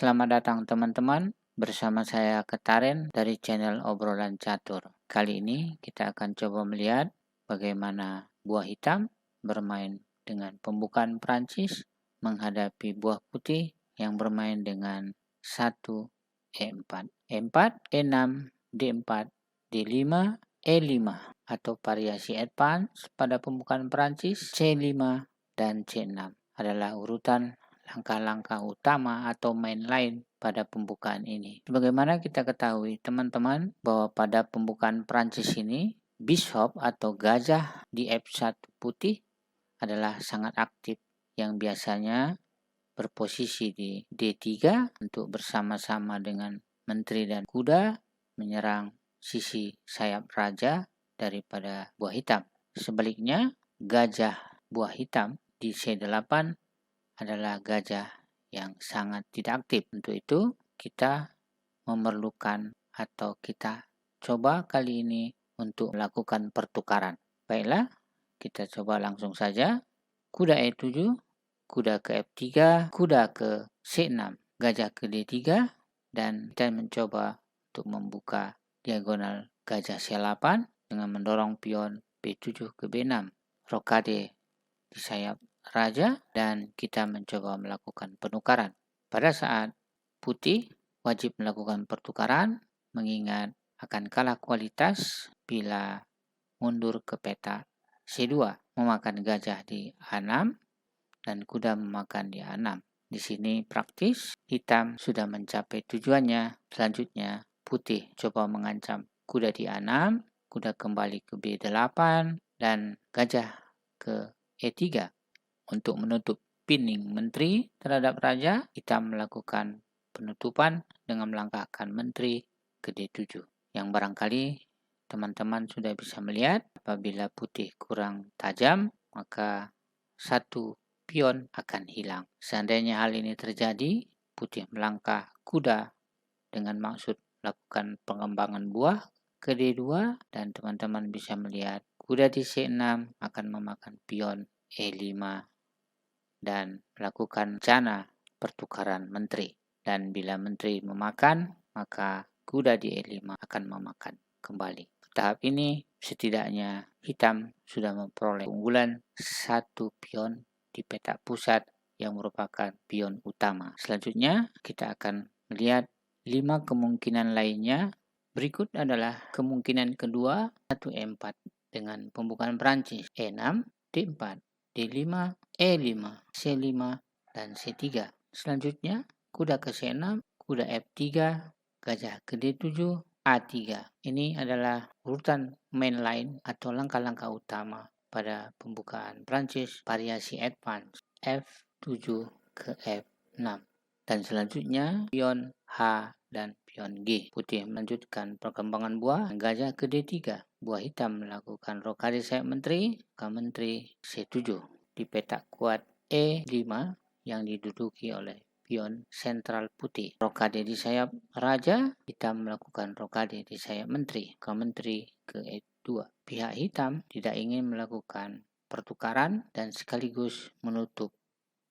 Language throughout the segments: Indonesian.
Selamat datang teman-teman, bersama saya Ketaren dari channel Obrolan Catur. Kali ini kita akan coba melihat bagaimana buah hitam bermain dengan pembukaan Prancis menghadapi buah putih yang bermain dengan 1 E4, E4, E6, D4, D5, E5 atau variasi advance pada pembukaan Prancis, C5 dan C6 adalah urutan langkah-langkah utama atau main line pada pembukaan ini. Sebagaimana kita ketahui teman-teman bahwa pada pembukaan Prancis ini bishop atau gajah di F1 putih adalah sangat aktif yang biasanya berposisi di D3 untuk bersama-sama dengan menteri dan kuda menyerang sisi sayap raja daripada buah hitam. Sebaliknya, gajah buah hitam di C8 adalah gajah yang sangat tidak aktif. Untuk itu kita memerlukan atau kita coba kali ini untuk melakukan pertukaran. Baiklah, kita coba langsung saja. Kuda E7, kuda ke F3, kuda ke C6, gajah ke D3, dan kita mencoba untuk membuka diagonal gajah C8 dengan mendorong pion B7 ke B6, rokade di sayap raja, dan kita mencoba melakukan penukaran. Pada saat putih wajib melakukan pertukaran mengingat akan kalah kualitas bila mundur ke peta C2, memakan gajah di A6 dan kuda memakan di A6. Di sini praktis hitam sudah mencapai tujuannya. Selanjutnya putih coba mengancam kuda di A6, kuda kembali ke B8 dan gajah ke E3. Untuk menutup pinning menteri terhadap raja, kita melakukan penutupan dengan melangkahkan menteri ke D7. Yang barangkali teman-teman sudah bisa melihat apabila putih kurang tajam, maka satu pion akan hilang. Seandainya hal ini terjadi, putih melangkah kuda dengan maksud melakukan pengembangan buah ke D2 dan teman-teman bisa melihat kuda di C6 akan memakan pion E5 dan melakukan rencana pertukaran menteri. Dan bila menteri memakan, maka kuda di E5 akan memakan kembali. Tahap ini setidaknya hitam sudah memperoleh keunggulan satu pion di peta pusat yang merupakan pion utama. Selanjutnya kita akan melihat 5 kemungkinan lainnya. Berikut adalah kemungkinan kedua 1 E4 dengan pembukaan Prancis, E6, D4, D5, E5, C5, dan C3. Selanjutnya, kuda ke C6, kuda F3, gajah ke D7, A3. Ini adalah urutan main line atau langkah-langkah utama pada pembukaan Prancis variasi advance F7 ke F6. Dan selanjutnya, pion H dan pion G. Putih melanjutkan perkembangan buah, gajah ke D3. Buah hitam melakukan rokade sayap menteri, ke menteri C7. Di peta kuat E5 yang diduduki oleh pion sentral putih. Rokade di sayap raja, hitam melakukan rokade di sayap menteri, ke menteri ke E2. Pihak hitam tidak ingin melakukan pertukaran dan sekaligus menutup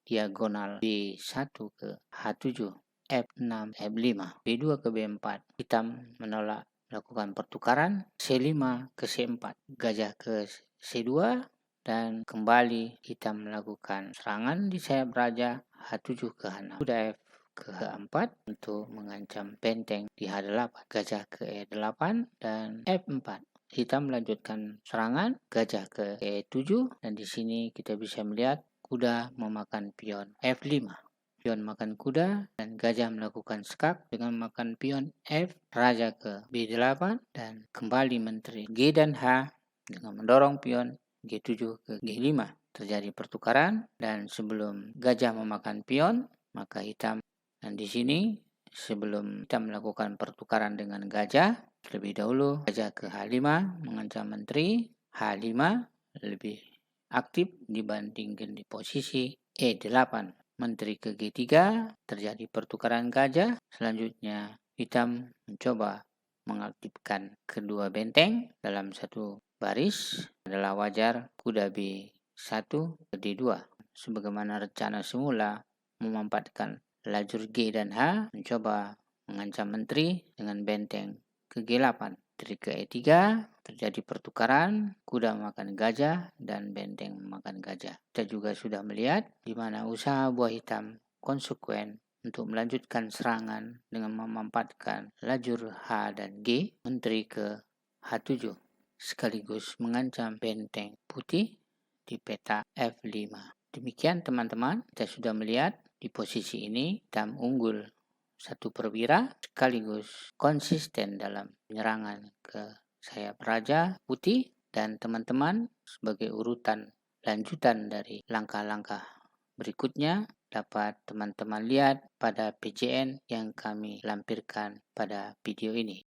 diagonal B1 ke H7, F6, F5, B2 ke B4. Hitam menolak melakukan pertukaran, C5 ke C4, gajah ke C2, dan kembali hitam melakukan serangan di sayap raja H7 ke H6. Kuda F ke H4 untuk mengancam benteng di H8, gajah ke E8 dan F4. Hitam melanjutkan serangan, gajah ke E7, dan di sini kita bisa melihat kuda memakan pion F5. Pion makan kuda dan gajah melakukan skak dengan makan pion F, raja ke B8 dan kembali menteri G dan H dengan mendorong pion G7 ke G5. Terjadi pertukaran dan sebelum gajah memakan pion, maka hitam, dan di sini sebelum kita melakukan pertukaran dengan gajah, terlebih dahulu gajah ke H5 mengancam menteri, H5 lebih aktif dibandingkan di posisi E8. Menteri ke G3, terjadi pertukaran gajah. Selanjutnya hitam mencoba mengaktifkan kedua benteng dalam satu baris. Adalah wajar kuda B1 ke D2. Sebagaimana rencana semula memanfaatkan Lajur G dan H mencoba mengancam menteri dengan benteng ke G8. Menteri ke E3 terjadi pertukaran, kuda makan gajah dan benteng makan gajah. Kita juga sudah melihat di mana usaha buah hitam konsekuen untuk melanjutkan serangan dengan memanfaatkan lajur H dan G, menteri ke H7, sekaligus mengancam benteng putih di peta F5. Demikian teman-teman, kita sudah melihat di posisi ini hitam unggul 1 perwira sekaligus konsisten dalam penyerangan ke sayap raja putih, dan teman-teman sebagai urutan lanjutan dari langkah-langkah berikutnya dapat teman-teman lihat pada PJN yang kami lampirkan pada video ini.